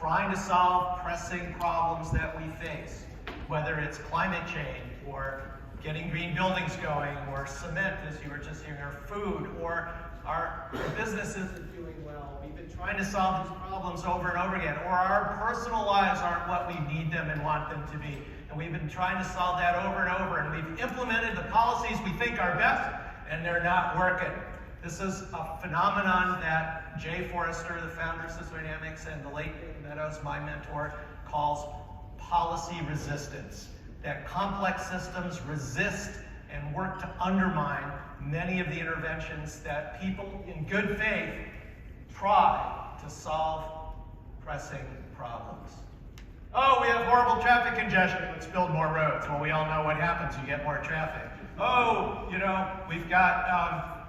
trying to solve pressing problems that we face, whether it's climate change or getting green buildings going, or cement, as you were just hearing, or food, or our business isn't doing well. We've been trying to solve these problems over and over again, or our personal lives aren't what we need them and want them to be. And we've been trying to solve that over and over, and we've implemented the policies we think are best, and they're not working. This is a phenomenon that Jay Forrester, the founder of Systemdynamics, and the late Dave Meadows, my mentor, calls policy resistance. That complex systems resist and work to undermine many of the interventions that people in good faith try to solve pressing problems. Oh, we have horrible traffic congestion, let's build more roads. Well, we all know what happens, you get more traffic. Oh, we've got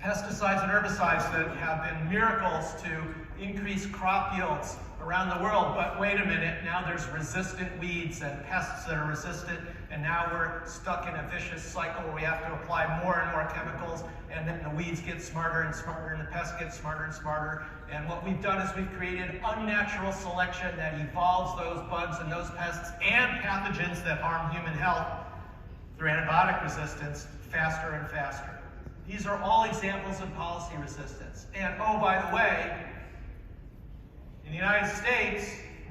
pesticides and herbicides that have been miracles to increase crop yields around the world, but wait a minute, now there's resistant weeds and pests that are resistant, and now we're stuck in a vicious cycle where we have to apply more and more chemicals, and then the weeds get smarter and smarter, and the pests get smarter and smarter. And what we've done is we've created unnatural selection that evolves those bugs and those pests and pathogens that harm human health through antibiotic resistance faster and faster. These are all examples of policy resistance. And oh, by the way, in the United States,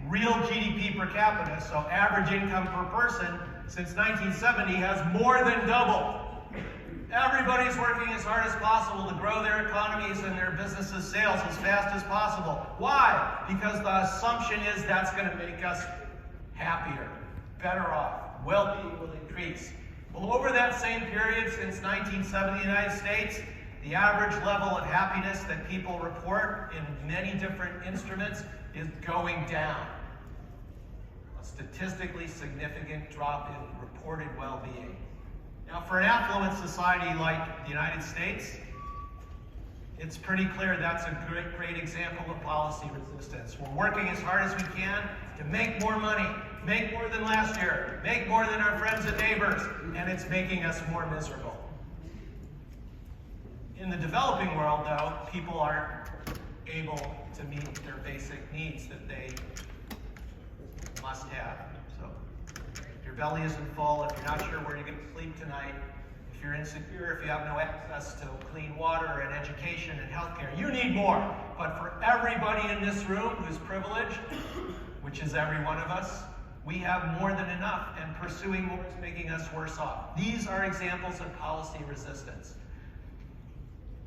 real GDP per capita, so average income per person, since 1970 has more than doubled. Everybody's working as hard as possible to grow their economies and their businesses' sales as fast as possible. Why? Because the assumption is that's going to make us happier, better off, well-being will increase. Well, over that same period, since 1970 in the United States, the average level of happiness that people report in many different instruments is going down. A statistically significant drop in reported well-being. Now, for an affluent society like the United States, it's pretty clear that's a great example of policy resistance. We're working as hard as we can to make more money, make more than last year, make more than our friends and neighbors, and it's making us more miserable. In the developing world, though, people aren't able to meet their basic needs that they must have. So, if your belly isn't full, if you're not sure where you're going to sleep tonight, if you're insecure, if you have no access to clean water and education and healthcare, you need more. But for everybody in this room who's privileged, which is every one of us, we have more than enough, and pursuing more is making us worse off. These are examples of policy resistance.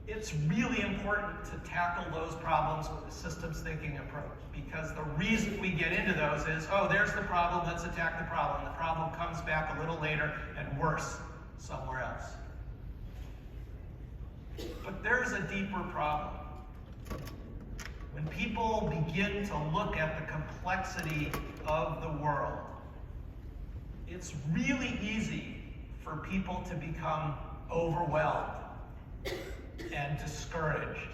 It's really important to tackle those problems with a systems thinking approach, because the reason we get into those is, oh, there's the problem, let's attack the problem. The problem comes back a little later and worse somewhere else. But there's a deeper problem. When people begin to look at the complexity of the world, it's really easy for people to become overwhelmed and discouraged.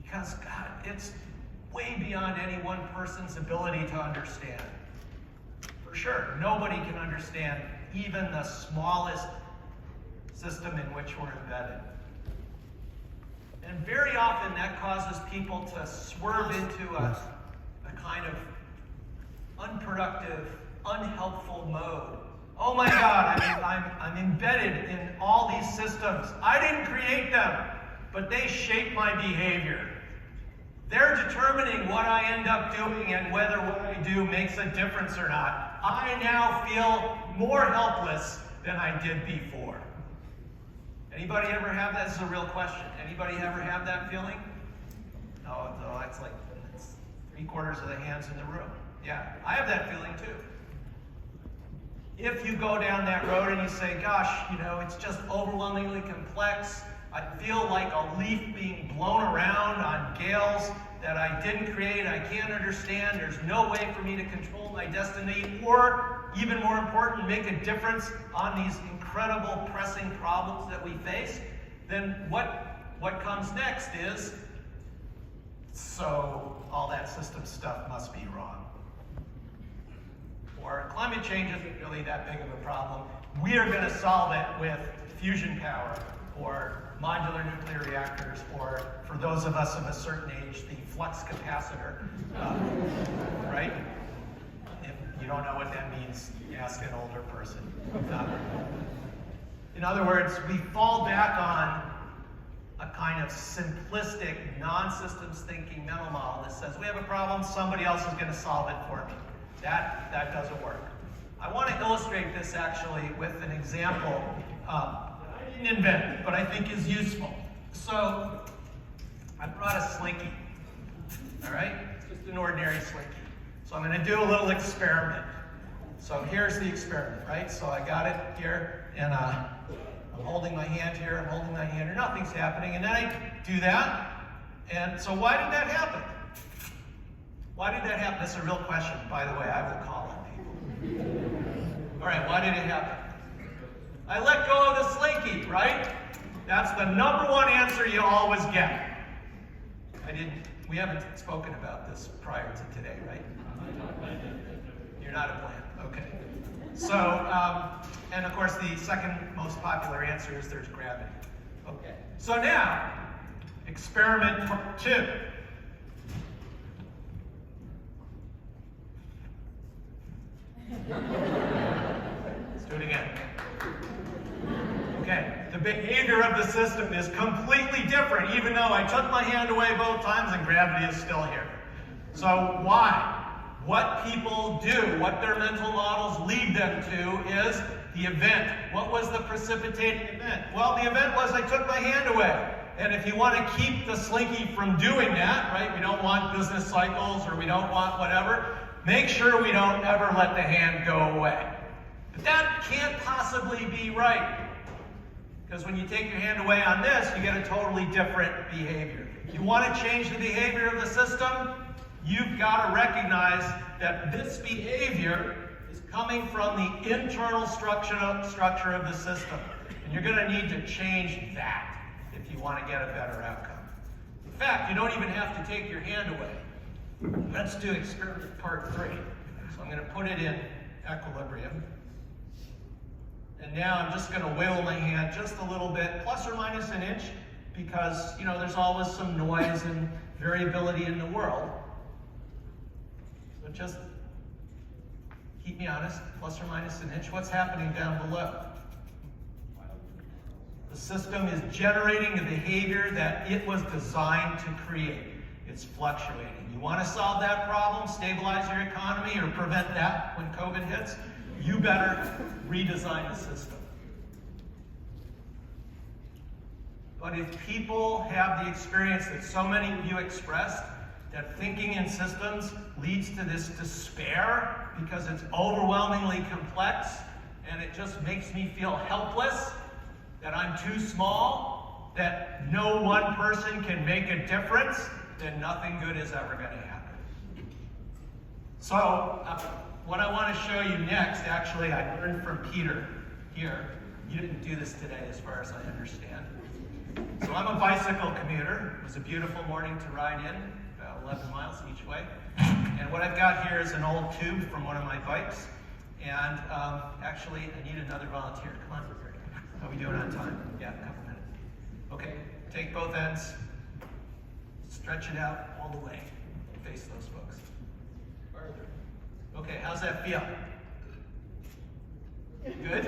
Because, God, it's way beyond any one person's ability to understand. For sure, nobody can understand even the smallest system in which we're embedded. And very often that causes people to swerve into a kind of unproductive, unhelpful mode. Oh my God, I'm embedded in all these systems. I didn't create them, but they shape my behavior. They're determining what I end up doing and whether what I do makes a difference or not. I now feel more helpless than I did before. Anybody ever have that? This is a real question. Anybody ever have that feeling? No, it's like 3/4 of the hands in the room. Yeah, I have that feeling too. If you go down that road and you say, gosh, it's just overwhelmingly complex. I feel like a leaf being blown around on gales that I didn't create, I can't understand, there's no way for me to control my destiny, or even more important, make a difference on these incredible pressing problems that we face, then what comes next is, so all that system stuff must be wrong. Or climate change isn't really that big of a problem. We are going to solve it with fusion power, or modular nuclear reactors, or for those of us of a certain age, the flux capacitor, right? If you don't know what that means, ask an older person. In other words, we fall back on a kind of simplistic, non-systems thinking mental model that says we have a problem, somebody else is going to solve it for me. That doesn't work. I want to illustrate this actually with an example that I didn't invent, but I think is useful. So I brought a slinky, all right? It's just an ordinary slinky. So I'm going to do a little experiment. So here's the experiment, right? So I got it here, and I'm holding my hand here, I'm holding my hand here, nothing's happening, and then I do that, and so why did that happen? Why did that happen? That's a real question, by the way, I will call on people. All right, why did it happen? I let go of the slinky, right? That's the number one answer you always get. We haven't spoken about this prior to today, right? You're not a plant, okay. So, and of course the second most popular answer is there's gravity. Okay, so now, experiment part 2. Let's do it again. Okay, the behavior of the system is completely different, even though I took my hand away both times and gravity is still here. So why? What people do, what their mental models lead them to is the event. What was the precipitating event? Well, the event was I took my hand away. And if you want to keep the slinky from doing that, right, we don't want business cycles or we don't want whatever, make sure we don't ever let the hand go away. But that can't possibly be right. Because when you take your hand away on this, you get a totally different behavior. If you want to change the behavior of the system, you've got to recognize that this behavior is coming from the internal structure of the system. And you're going to need to change that if you want to get a better outcome. In fact, you don't even have to take your hand away. Let's do experiment part 3. So I'm going to put it in equilibrium. And now I'm just going to wiggle my hand just a little bit, plus or minus an inch, because, you know, there's always some noise and variability in the world. So just keep me honest, plus or minus an inch. What's happening down below? The system is generating the behavior that it was designed to create. It's fluctuating. You want to solve that problem, stabilize your economy, or prevent that when COVID hits? You better redesign the system. But if people have the experience that so many of you expressed, that thinking in systems leads to this despair because it's overwhelmingly complex and it just makes me feel helpless, that I'm too small, that no one person can make a difference, then nothing good is ever going to happen. So, what I want to show you next, actually, I learned from Peter here. You didn't do this today, as far as I understand. So I'm a bicycle commuter. It was a beautiful morning to ride in, about 11 miles each way. And what I've got here is an old tube from one of my bikes. And actually, I need another volunteer. Come on. How are we doing on time? Yeah, a couple minutes. Okay, take both ends, stretch it out all the way. Face those folks. Farther. Okay, how's that feel? Good?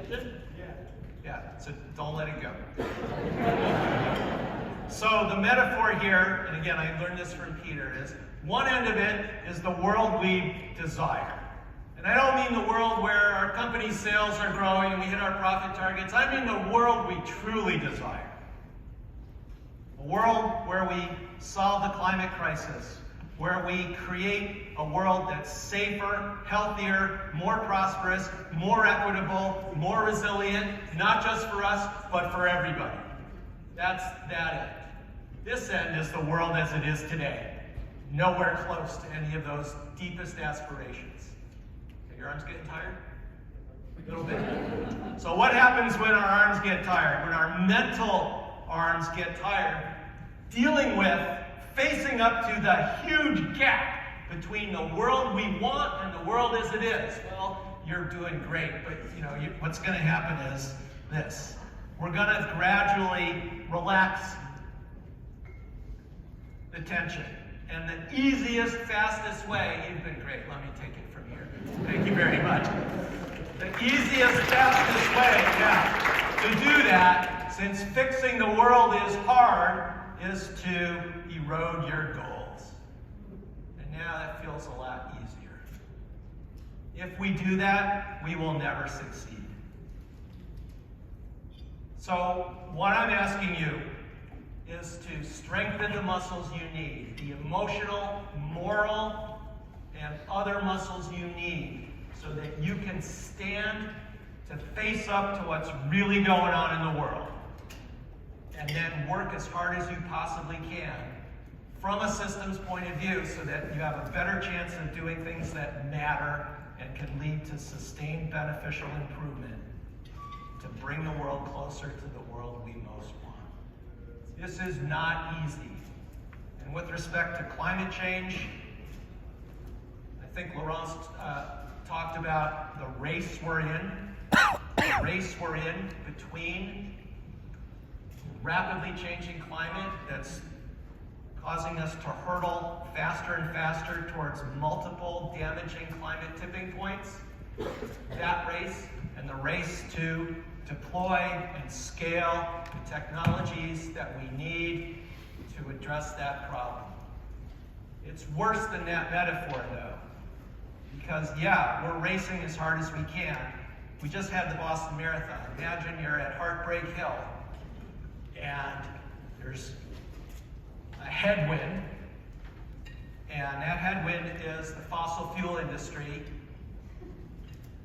Tension? Yeah, so don't let it go. So the metaphor here, and again, I learned this from Peter, is one end of it is the world we desire. And I don't mean the world where our company's sales are growing and we hit our profit targets. I mean the world we truly desire. A world where we solve the climate crisis, where we create a world that's safer, healthier, more prosperous, more equitable, more resilient, not just for us, but for everybody. That's that end. This end is the world as it is today. Nowhere close to any of those deepest aspirations. Okay, your arms getting tired? A little bit. So what happens when our arms get tired? When our mental arms get tired? Dealing with facing up to the huge gap between the world we want and the world as it is. Well, you're doing great, but what's going to happen is this. We're going to gradually relax the tension. And the easiest, fastest way, you've been great, let me take it from here. Thank you very much. The easiest, fastest way, to do that, since fixing the world is hard, is to erode your goals. And now that feels a lot easier. If we do that, we will never succeed. So what I'm asking you is to strengthen the muscles you need, the emotional, moral, and other muscles you need, so that you can stand to face up to what's really going on in the world. And then work as hard as you possibly can from a systems point of view so that you have a better chance of doing things that matter and can lead to sustained beneficial improvement to bring the world closer to the world we most want. This is not easy. And with respect to climate change, I think Laurence talked about the race we're in. The race we're in between rapidly changing climate that's causing us to hurtle faster and faster towards multiple damaging climate tipping points. That race and the race to deploy and scale the technologies that we need to address that problem. It's worse than that metaphor, though, because yeah, we're racing as hard as we can. We just had the Boston Marathon. Imagine you're at Heartbreak Hill and there's a headwind, and that headwind is the fossil fuel industry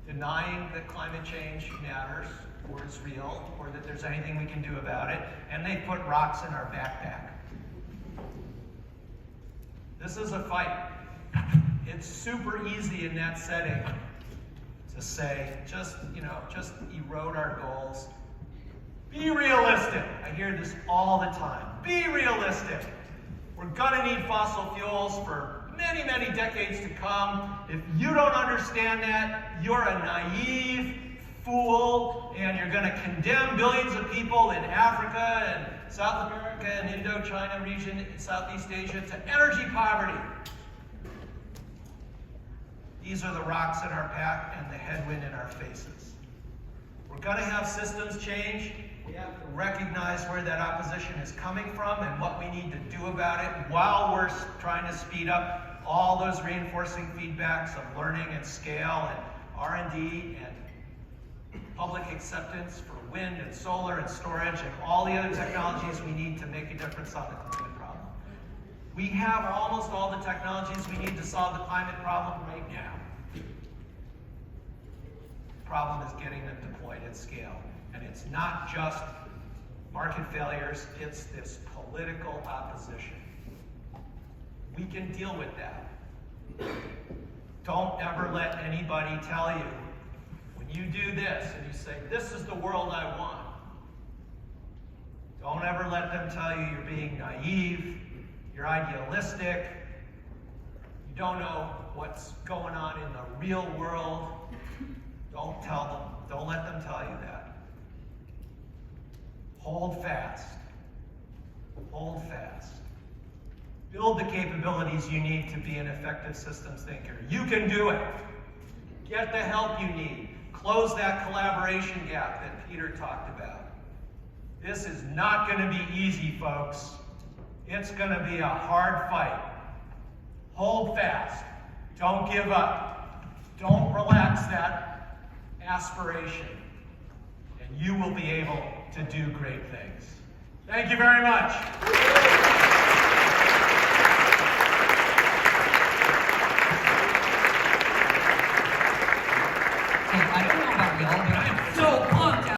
denying that climate change matters or is real or that there's anything we can do about it, and they put rocks in our backpack. This is a fight. It's super easy in that setting to say, just erode our goals. Be realistic. I hear this all the time. Be realistic. We're gonna need fossil fuels for many, many decades to come. If you don't understand that, you're a naive fool, and you're gonna condemn billions of people in Africa and South America and Indochina region, Southeast Asia, to energy poverty. These are the rocks in our pack and the headwind in our faces. We're gonna have systems change. We have to recognize where that opposition is coming from and what we need to do about it while we're trying to speed up all those reinforcing feedbacks of learning and scale and R&D and public acceptance for wind and solar and storage and all the other technologies we need to make a difference on the climate problem. We have almost all the technologies we need to solve the climate problem right now. The problem is getting them deployed at scale. And it's not just market failures, it's this political opposition. We can deal with that. Don't ever let anybody tell you, when you do this and you say, this is the world I want, don't ever let them tell you you're being naive, you're idealistic, you don't know what's going on in the real world. Don't tell them, don't let them tell you that. Hold fast. Hold fast. Build the capabilities you need to be an effective systems thinker. You can do it. Get the help you need. Close that collaboration gap that Peter talked about. This is not going to be easy, folks. It's going to be a hard fight. Hold fast. Don't give up. Don't relax that aspiration. And you will be able to do great things. Thank you very much.